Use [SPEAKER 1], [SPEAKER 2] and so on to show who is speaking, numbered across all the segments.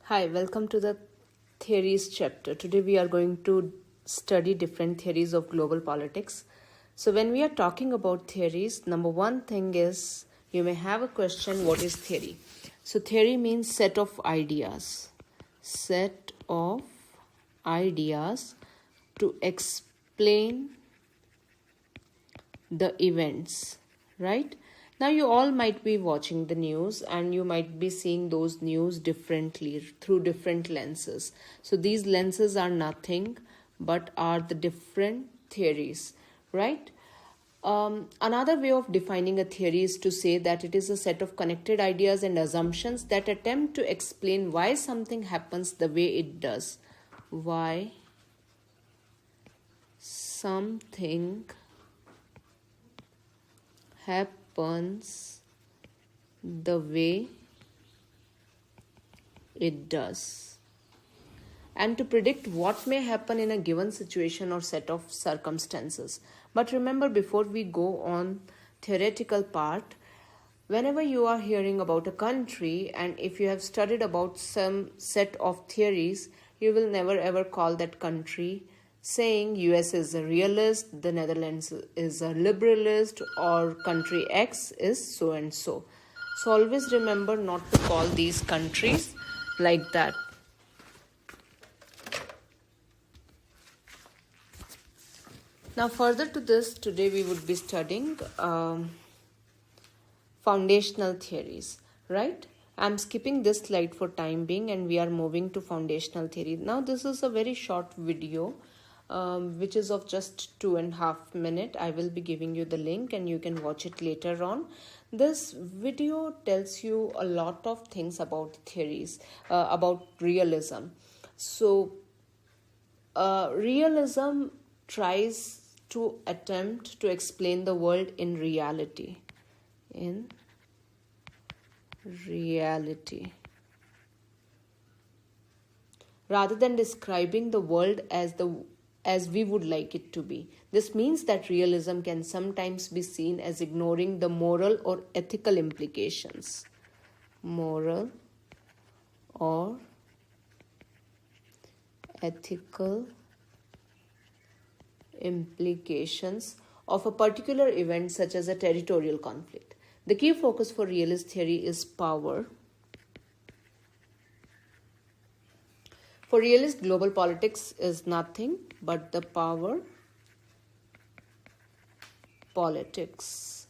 [SPEAKER 1] Hi, welcome to the theories chapter. Today we are going to study different theories of global politics. So when we are talking about theories, number one thing is you may have a question, what is theory? So theory means set of ideas. Set of ideas to explain the events, right? Now you all might be watching the news and you might be seeing those news differently through different lenses. So these lenses are nothing but are the different theories, right? Another way of defining a theory is to say that it is a set of connected ideas and assumptions that attempt to explain why something happens the way it does. Why something happens the way it does, and to predict what may happen in a given situation or set of circumstances. But remember, before we go on theoretical part, whenever you are hearing about a country and if you have studied about some set of theories, you will never ever call that country saying US is a realist, the Netherlands is a liberalist, or country X is so and so. So always remember not to call these countries like that. Now further to this, today we would be studying foundational theories, right? I'm skipping this slide for time being and we are moving to foundational theory. Now this is a very short video which is of just 2.5 minutes. I will be giving you the link and you can watch it later on. This video tells you a lot of things about theories, about realism. So realism tries to attempt to explain the world in reality. Rather than describing the world as we would like it to be. This means that realism can sometimes be seen as ignoring the moral or ethical implications. Moral or ethical implications of a particular event such as a territorial conflict. The key focus for realist theory is power. For realist, global politics is nothing but the power politics.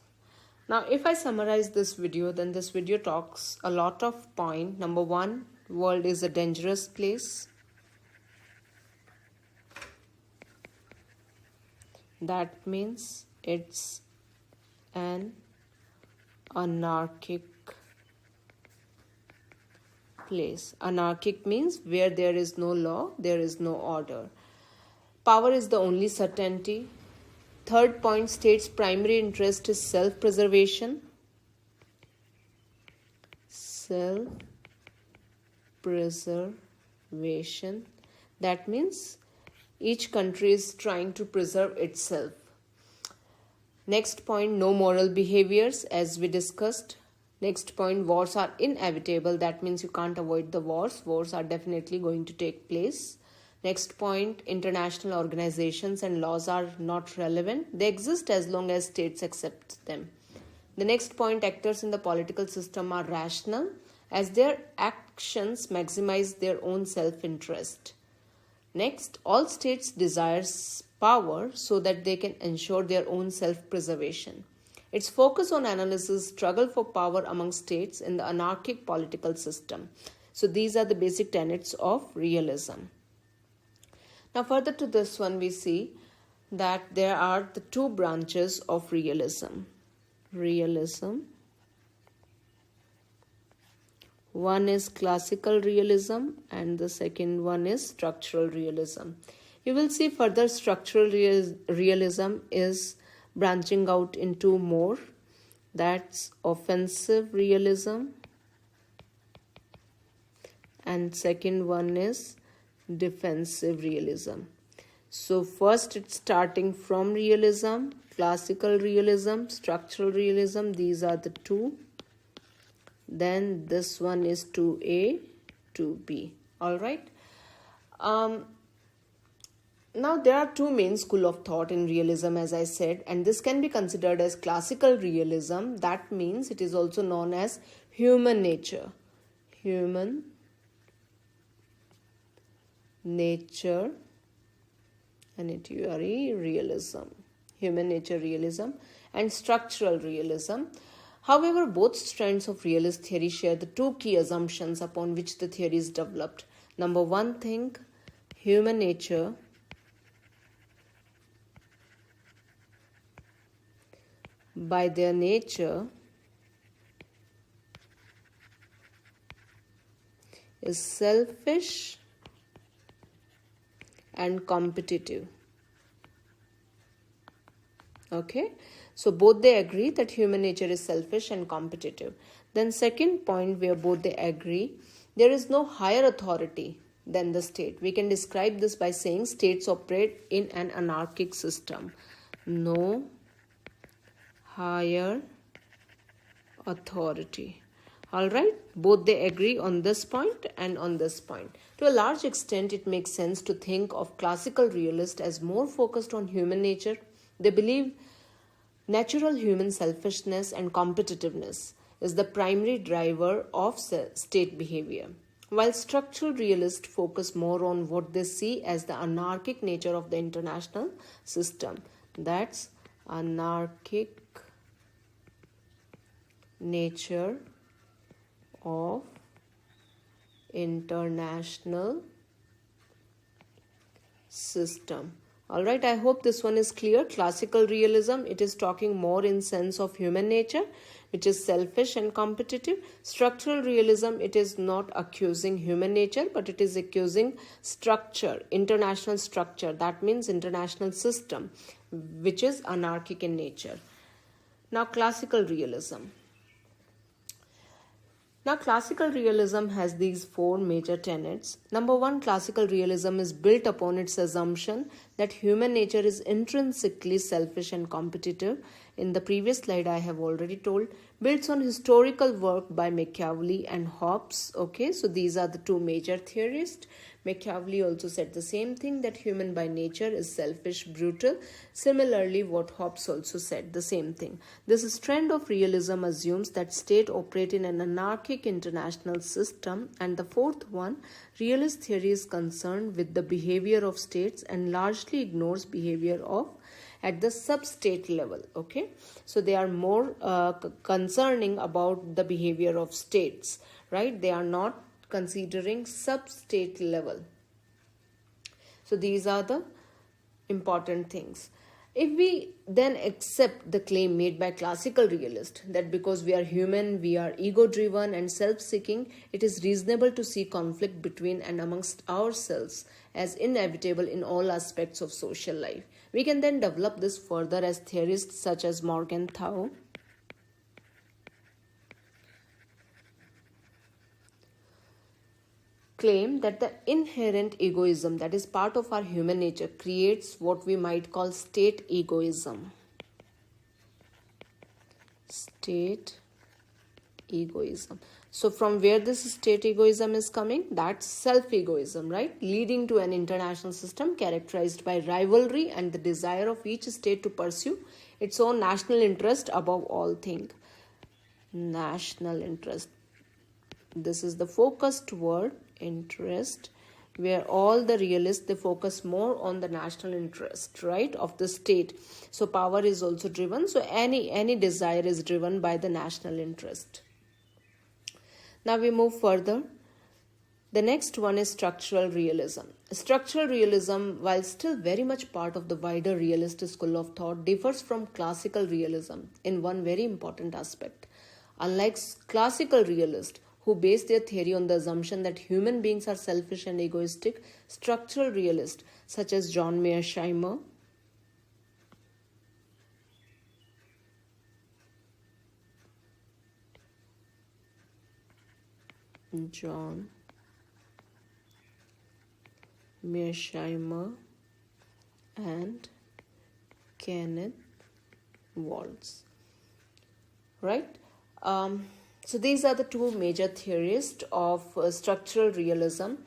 [SPEAKER 1] Now, if I summarize this video, then this video talks a lot of points. Number one, world is a dangerous place. That means it's an anarchic place. Anarchic means where there is no law, there is no order. Power is the only certainty. Third point states primary interest is self-preservation. Self-preservation. That means each country is trying to preserve itself. Next point, no moral behaviors, as we discussed. Next point, wars are inevitable. That means you can't avoid the wars. Wars are definitely going to take place. Next point, international organizations and laws are not relevant. They exist as long as states accept them. The next point, actors in the political system are rational as their actions maximize their own self-interest. Next, all states desire power so that they can ensure their own self-preservation. Its focus on analysis struggle for power among states in the anarchic political system. So these are the basic tenets of realism. Now further to this one, we see that there are the two branches of realism. One is classical realism and the second one is structural realism. You will see further structural realism is branching out into more. That's offensive realism. And second one is defensive realism. So first it's starting from realism, classical realism, structural realism. These are the two. Then this one is 2A, to be. All right. Now, there are two main school of thought in realism, as I said, and this can be considered as classical realism. That means it is also known as human nature. Human nature and realism. Human nature realism and structural realism. However, both strands of realist theory share the two key assumptions upon which the theory is developed. Number one thing, human nature by their nature is selfish and competitive. Okay, so both they agree that human nature is selfish and competitive. Then second point where both they agree, there is no higher authority than the state. We can describe this by saying states operate in an anarchic system. No higher authority. Alright, both they agree on this point and on this point. To a large extent, it makes sense to think of classical realists as more focused on human nature. They believe natural human selfishness and competitiveness is the primary driver of state behavior, while structural realists focus more on what they see as the anarchic nature of the international system. That's anarchic nature of international system. All right, I hope this one is clear. Classical realism, it is talking more in sense of human nature, which is selfish and competitive. Structural realism, it is not accusing human nature, but it is accusing structure, international structure. That means international system, which is anarchic in nature. Now, classical realism. Now, classical realism has these four major tenets. Number one, classical realism is built upon its assumption that human nature is intrinsically selfish and competitive. In the previous slide, I have already told, builds on historical work by Machiavelli and Hobbes. Okay, so these are the two major theorists. Machiavelli also said the same thing, that human by nature is selfish, brutal. Similarly, what Hobbes also said, the same thing. This trend of realism assumes that state operate in an anarchic international system. And the fourth one, realist theory is concerned with the behavior of states and largely ignores behavior of at the sub-state level. Okay, so they are more concerning about the behavior of states, right? They are not considering sub-state level. So these are the important things. If we then accept the claim made by classical realists that because we are human, we are ego-driven and self-seeking, it is reasonable to see conflict between and amongst ourselves as inevitable in all aspects of social life. We can then develop this further as theorists such as Morgenthau, claim that the inherent egoism that is part of our human nature creates what we might call state egoism. State egoism. So from where this state egoism is coming? That's self-egoism, right? Leading to an international system characterized by rivalry and the desire of each state to pursue its own national interest above all things. National interest. This is the focused word, interest, where all the realists, they focus more on the national interest, right, of the state. So power is also driven. So any desire is driven by the national interest. Now we move further. The next one is structural realism. Structural realism, while still very much part of the wider realist school of thought, differs from classical realism in one very important aspect. Unlike classical realists, who base their theory on the assumption that human beings are selfish and egoistic, structural realists such as John Mearsheimer, and Kenneth Waltz, right? So these are the two major theorists of structural realism.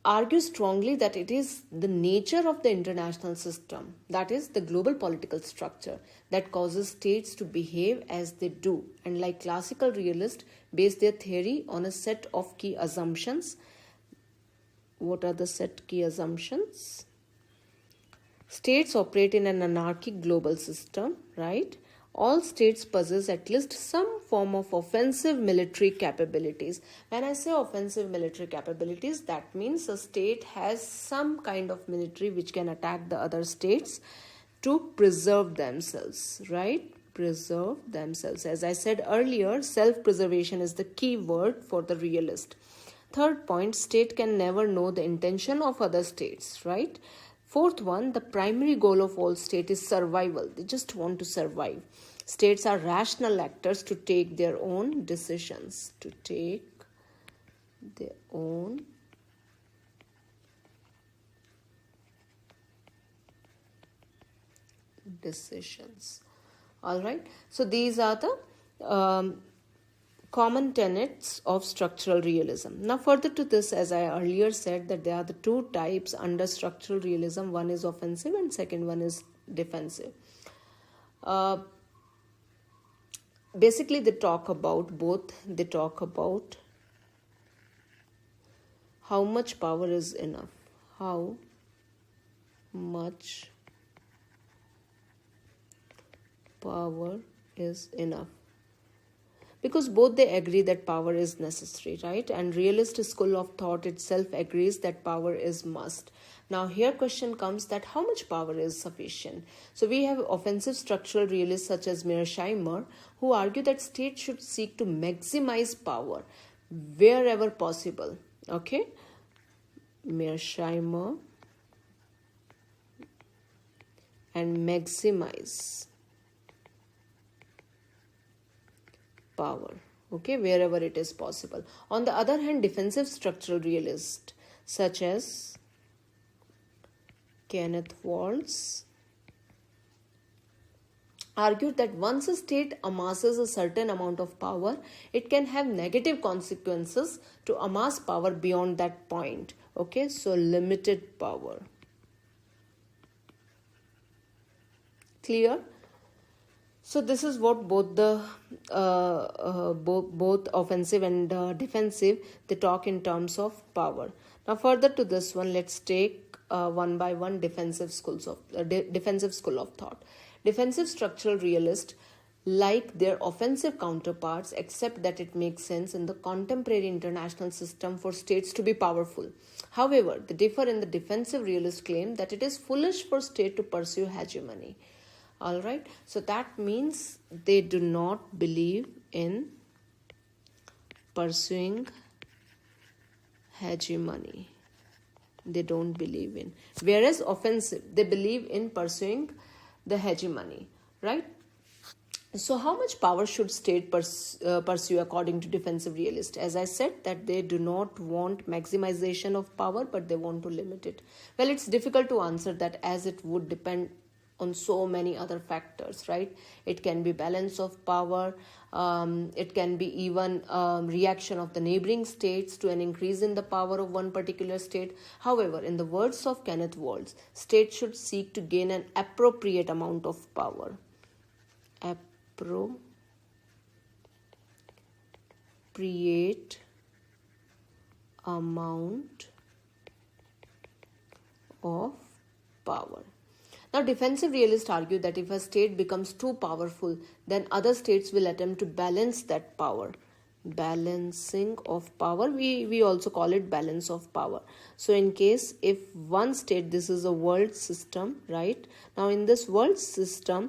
[SPEAKER 1] Argue strongly that it is the nature of the international system, that is the global political structure, that causes states to behave as they do, and like classical realists base their theory on a set of key assumptions. What are the set key assumptions? States operate in an anarchic global system, right? All states possess at least some form of offensive military capabilities. When I say offensive military capabilities, that means a state has some kind of military which can attack the other states to preserve themselves, right? Preserve themselves. As I said earlier, self-preservation is the key word for the realist. Third point, state can never know the intention of other states, right? Fourth one, the primary goal of all state is survival. They just want to survive. States are rational actors to take their own decisions. To take their own decisions. All right. So these are the common tenets of structural realism. Now further to this, as I earlier said, that there are the two types under structural realism. One is offensive and second one is defensive. Basically they talk about both. They talk about how much power is enough. How much power is enough. Because both they agree that power is necessary, right? And realist school of thought itself agrees that power is must. Now here question comes that how much power is sufficient? So we have offensive structural realists such as Mearsheimer who argue that states should seek to maximize power wherever possible. Okay? Mearsheimer and maximize power, okay, wherever it is possible. On the other hand, defensive structural realists such as Kenneth Waltz argued that once a state amasses a certain amount of power, it can have negative consequences to amass power beyond that point. Okay, so limited power. Clear? So this is what both the both offensive and defensive, they talk in terms of power. Now further to this one, let's take one by one defensive school of thought. Defensive structural realists, like their offensive counterparts, accept that it makes sense in the contemporary international system for states to be powerful. However, they differ in the defensive realist claim that it is foolish for state to pursue hegemony. All right, so that means they do not believe in pursuing hegemony. They don't believe in. Whereas offensive, they believe in pursuing the hegemony, right? So how much power should state pursue according to defensive realist? As I said, that they do not want maximization of power, but they want to limit it. Well, it's difficult to answer that as it would depend on so many other factors, right? It can be balance of power. It can be even reaction of the neighboring states to an increase in the power of one particular state. However, in the words of Kenneth Waltz, states should seek to gain an appropriate amount of power. Appropriate amount of power. Now, defensive realists argue that if a state becomes too powerful, then other states will attempt to balance that power. Balancing of power, we also call it balance of power. So, in case if one state, this is a world system, right? Now, in this world system,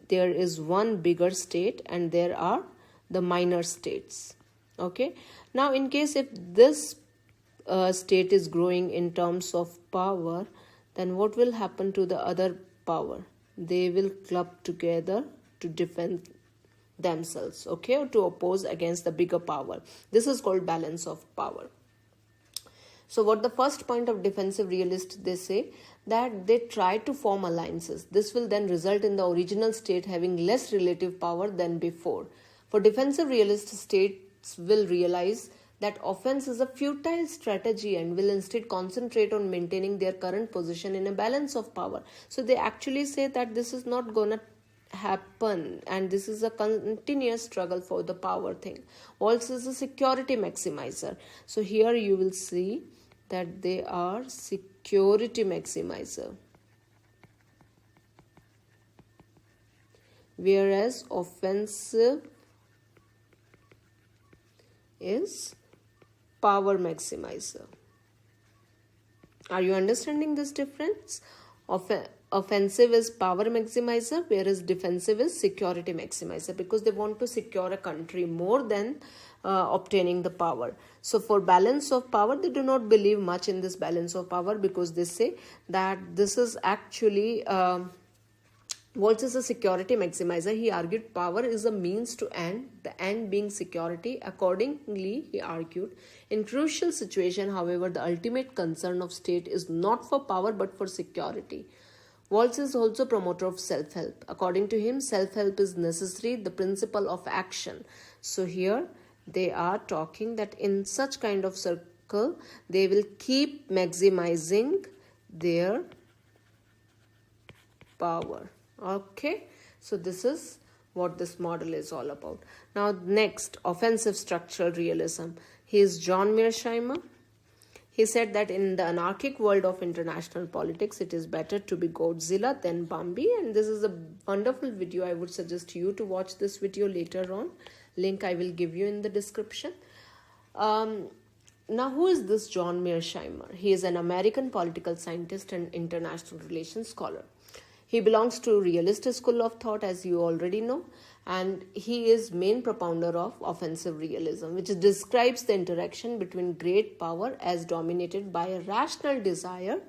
[SPEAKER 1] there is one bigger state and there are the minor states. Okay. Now, in case if this state is growing in terms of power, then what will happen to the other power? They will club together to defend themselves, okay, or to oppose against the bigger power. This is called balance of power. So what the first point of defensive realists, they say that they try to form alliances. This will then result in the original state having less relative power than before. For defensive realist, states will realize that offense is a futile strategy and will instead concentrate on maintaining their current position in a balance of power. So they actually say that this is not gonna happen and this is a continuous struggle for the power thing. Also is a security maximizer. So here you will see that they are security maximizer, whereas offensive is power maximizer. Are you understanding this difference? Offensive is power maximizer, whereas defensive is security maximizer, because they want to secure a country more than obtaining the power. So for balance of power, they do not believe much in this balance of power, because they say that this is actually Waltz is a security maximizer. He argued power is a means to end, the end being security. Accordingly, he argued, in crucial situation, however, the ultimate concern of state is not for power but for security. Waltz is also promoter of self-help. According to him, self-help is necessary, the principle of action. So here they are talking that in such kind of circle, they will keep maximizing their power. Okay, so this is what this model is all about. Now next, offensive structural realism. He is John Mearsheimer. He said that in the anarchic world of international politics, it is better to be Godzilla than Bambi. And this is a wonderful video. I would suggest you to watch this video later on. Link I will give you in the description. Now, who is this John Mearsheimer? He is an American political scientist and international relations scholar. He belongs to realist school of thought, as you already know, and he is main propounder of offensive realism, which describes the interaction between great power as dominated by a rational desire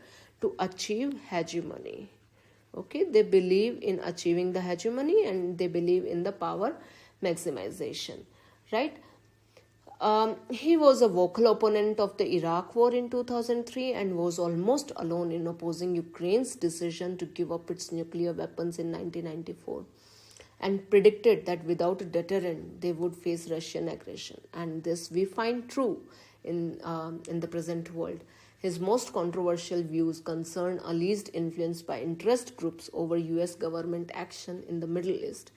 [SPEAKER 1] to achieve hegemony. Okay, they believe in achieving the hegemony and they believe in the power maximization, right? He was a vocal opponent of the Iraq War in 2003 and was almost alone in opposing Ukraine's decision to give up its nuclear weapons in 1994, and predicted that without a deterrent they would face Russian aggression. And this we find true in the present world. His most controversial views concern alleged influence by interest groups over US government action in the Middle East,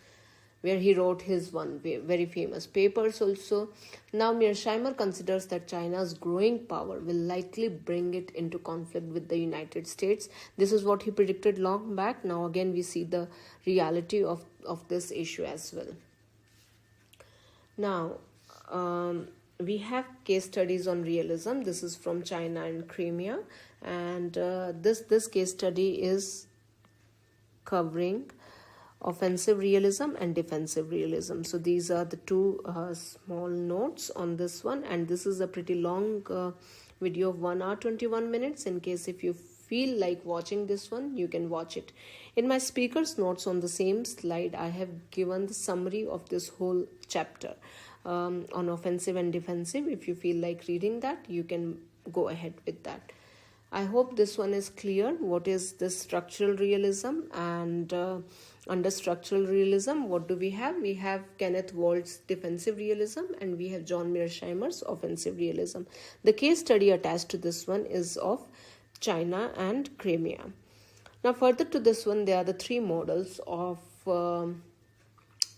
[SPEAKER 1] where he wrote his one very famous papers also. Now Mearsheimer considers that China's growing power will likely bring it into conflict with the United States. This is what he predicted long back. Now again we see the reality of this issue as well. Now we have case studies on realism. This is from China and Crimea, and this case study is covering offensive realism and defensive realism. So these are the two small notes on this one, and this is a pretty long video of 1 hour 21 minutes. In case if you feel like watching this one, you can watch it. In my speaker's notes on the same slide, I have given the summary of this whole chapter on offensive and defensive. If you feel like reading that, you can go ahead with that. I hope this one is clear. What is this structural realism? And under structural realism, what do we have? We have Kenneth Waltz's defensive realism and we have John Mearsheimer's offensive realism. The case study attached to this one is of China and Crimea. Now further to this one, there are the three models of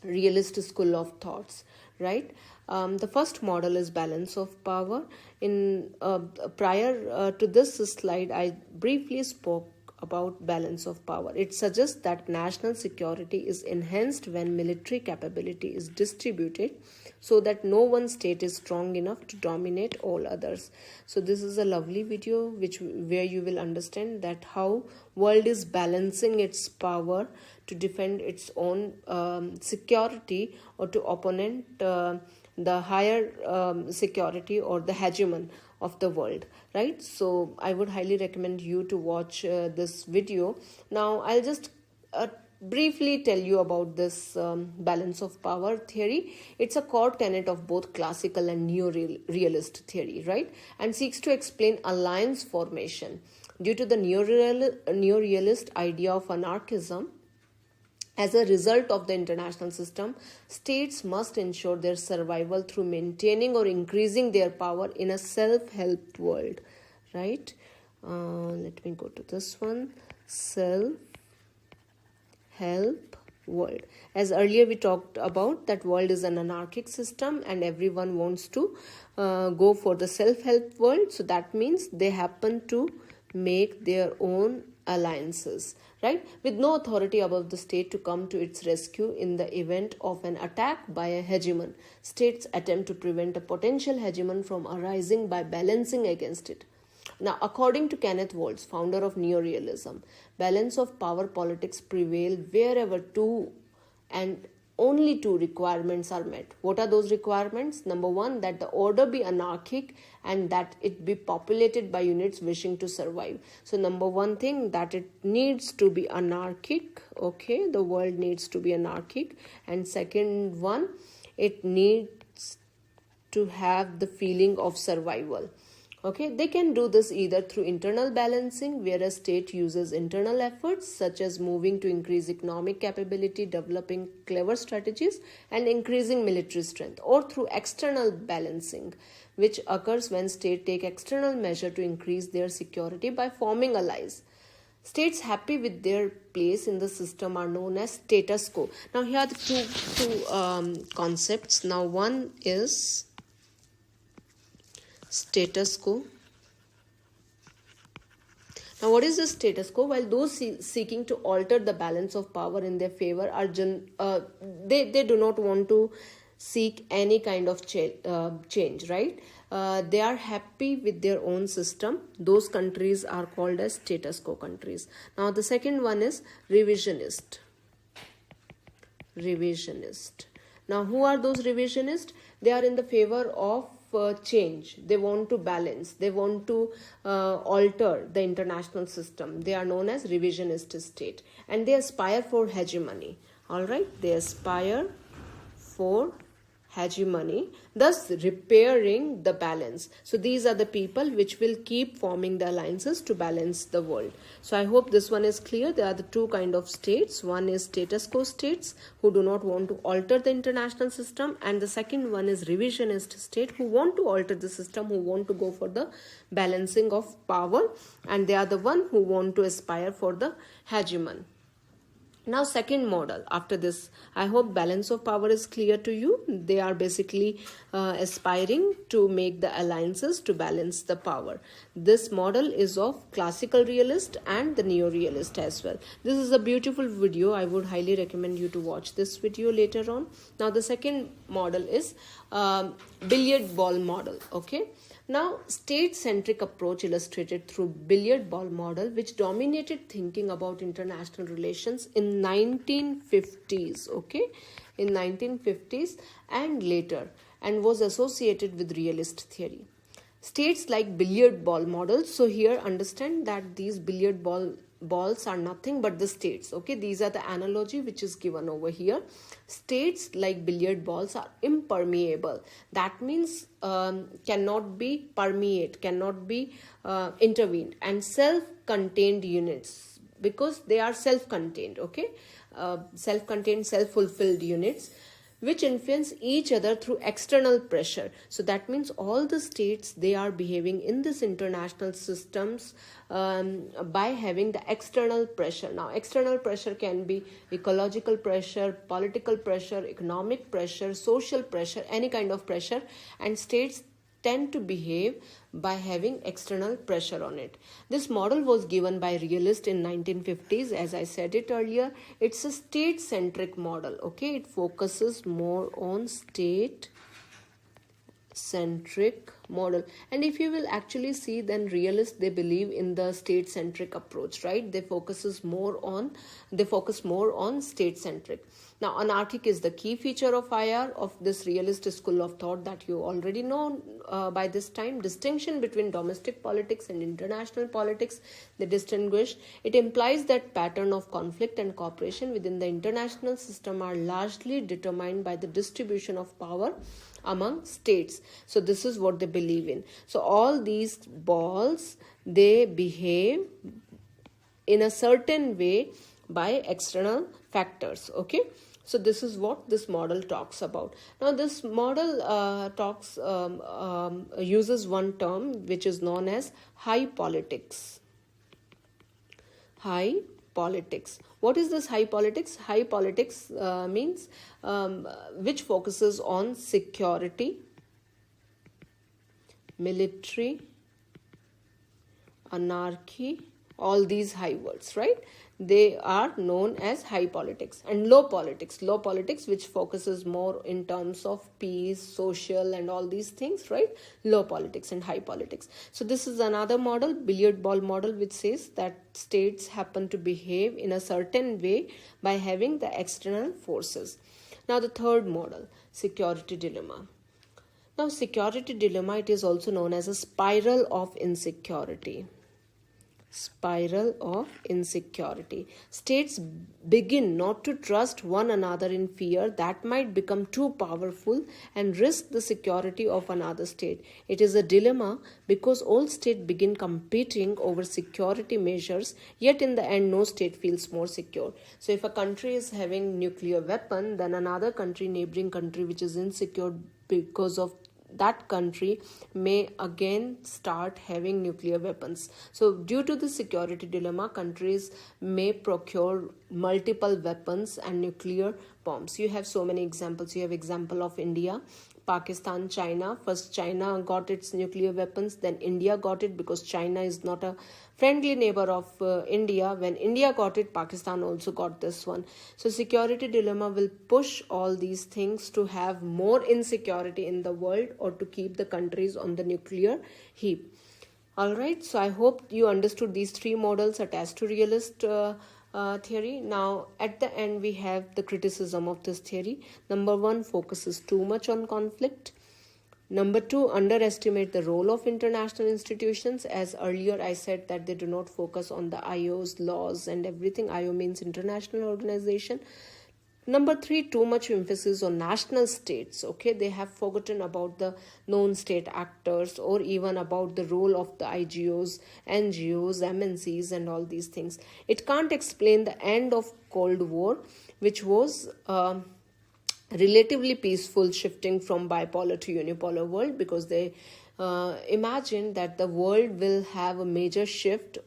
[SPEAKER 1] realist school of thoughts, right? The first model is balance of power. In prior to this slide, I briefly spoke about balance of power. It suggests that national security is enhanced when military capability is distributed so that no one state is strong enough to dominate all others. So this is a lovely video where you will understand that how world is balancing its power to defend its own security or to opponent the higher security or the hegemon of the world, right? So I would highly recommend you to watch this video. Now I'll just briefly tell you about this balance of power theory. It's a core tenet of both classical and neo-realist theory, right? And seeks to explain alliance formation due to the neo-realist idea of anarchism As a result of the international system, states must ensure their survival through maintaining or increasing their power in a self-help world, right? Let me go to this one. Self-help world. As earlier we talked about, that world is an anarchic system and everyone wants to go for the self-help world. So that means they happen to make their own alliances, right, with no authority above the state to come to its rescue in the event of an attack by a hegemon. States attempt to prevent a potential hegemon from arising by balancing against it. Now, according to Kenneth Waltz, founder of Neorealism, balance of power politics prevail wherever two and only two requirements are met. What are those requirements? Number one, that the order be anarchic and that it be populated by units wishing to survive. So number one thing, that it needs to be anarchic. Okay, the world needs to be anarchic. And second one, it needs to have the feeling of survival. Okay, they can do this either through internal balancing, where a state uses internal efforts such as moving to increase economic capability, developing clever strategies, and increasing military strength, or through external balancing, which occurs when states take external measure to increase their security by forming allies. States happy with their place in the system are known as status quo. Now here are the two concepts. Now one is status quo. Now, what is the status quo? While those seeking to alter the balance of power in their favor are they do not want to seek any kind of change, right? They are happy with their own system. Those countries are called as status quo countries. Now, the second one is revisionist. Revisionist. Now, who are those revisionists? They are in the favor of change. They want to balance. They want to alter the international system. They are known as revisionist state, and they aspire for hegemony. All right, they aspire for hegemony, thus repairing the balance. So these are the people which will keep forming the alliances to balance the world. So I hope this one is clear. There are the two kind of states. One is status quo states who do not want to alter the international system, and the second one is revisionist state who want to alter the system, who want to go for the balancing of power, and they are the one who want to aspire for the hegemon. Now, second model. After this, I hope balance of power is clear to you. They are basically aspiring to make the alliances to balance the power. This model is of classical realist and the neo-realist as well. This is a beautiful video. I would highly recommend you to watch this video later on. Now, the second model is billiard ball model. Okay. Now, state-centric approach illustrated through billiard ball model, which dominated thinking about international relations in 1950s, okay, in 1950s and later, and was associated with realist theory. States like billiard ball models. So here understand that these billiard balls are nothing but the states. Okay, these are the analogy which is given over here. States like billiard balls are impermeable. That means cannot be permeate, cannot be intervened, and self-contained units because they are self-contained. Okay, self-contained, self-fulfilled units, which influence each other through external pressure. So that means all the states, they are behaving in this international systems by having the external pressure. Now, external pressure can be ecological pressure, political pressure, economic pressure, social pressure, any kind of pressure, and states tend to behave by having external pressure on it. This model was given by realists in 1950s. As I said it earlier, it's a state-centric model. Okay, it focuses more on state-centric model. And if you will actually see, then realists, they believe in the state-centric approach, right? They focus more on state-centric. Now, anarchic is the key feature of IR of this realist school of thought that you already know by this time. Distinction between domestic politics and international politics, they distinguish. It implies that pattern of conflict and cooperation within the international system are largely determined by the distribution of power among states. So this is what they believe in. So all these balls, they behave in a certain way by external factors. Okay, so this is what this model talks about. Now this model uses one term which is known as high politics. High politics. What is this high politics? High politics means which focuses on security, military, anarchy, all these high words, right? They are known as high politics. And low politics which focuses more in terms of peace, social and all these things, right? Low politics and high politics. So this is another model, billiard ball model, which says that states happen to behave in a certain way by having the external forces. Now the third model, security dilemma. Now security dilemma, it is also known as a spiral of insecurity. Spiral of insecurity. States begin not to trust one another in fear that might become too powerful and risk the security of another state. It is a dilemma because all states begin competing over security measures, yet in the end no state feels more secure. So if a country is having nuclear weapon, then another country, neighboring country which is insecure because of that country may again start having nuclear weapons. So due to the security dilemma, countries may procure multiple weapons and nuclear bombs. You have so many examples. You have example of India, Pakistan, China. First China got its nuclear weapons, then India got it because China is not a friendly neighbor of India. When India got it, Pakistan also got this one. So security dilemma will push all these things to have more insecurity in the world or to keep the countries on the nuclear heap. Alright, so I hope you understood these three models attached to realist theory. Now at the end we have the criticism of this theory. Number one, focuses too much on conflict. Number two, underestimate the role of international institutions. As earlier I said that they do not focus on the IO's laws and everything. IO means international organization. Number three, too much emphasis on national states. Okay, they have forgotten about the known state actors or even about the role of the IGOs, NGOs, MNCs and all these things. It can't explain the end of Cold War, which was relatively peaceful, shifting from bipolar to unipolar world, because they imagined that the world will have a major shift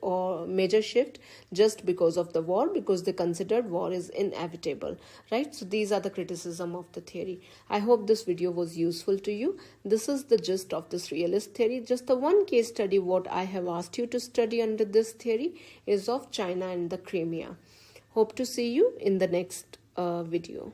[SPEAKER 1] just because of the war, because they considered war is inevitable, right? So these are the criticism of the theory. I hope this video was useful to you. This is the gist of this realist theory. Just the one case study what I have asked you to study under this theory is of China and the Crimea. Hope to see you in the next video.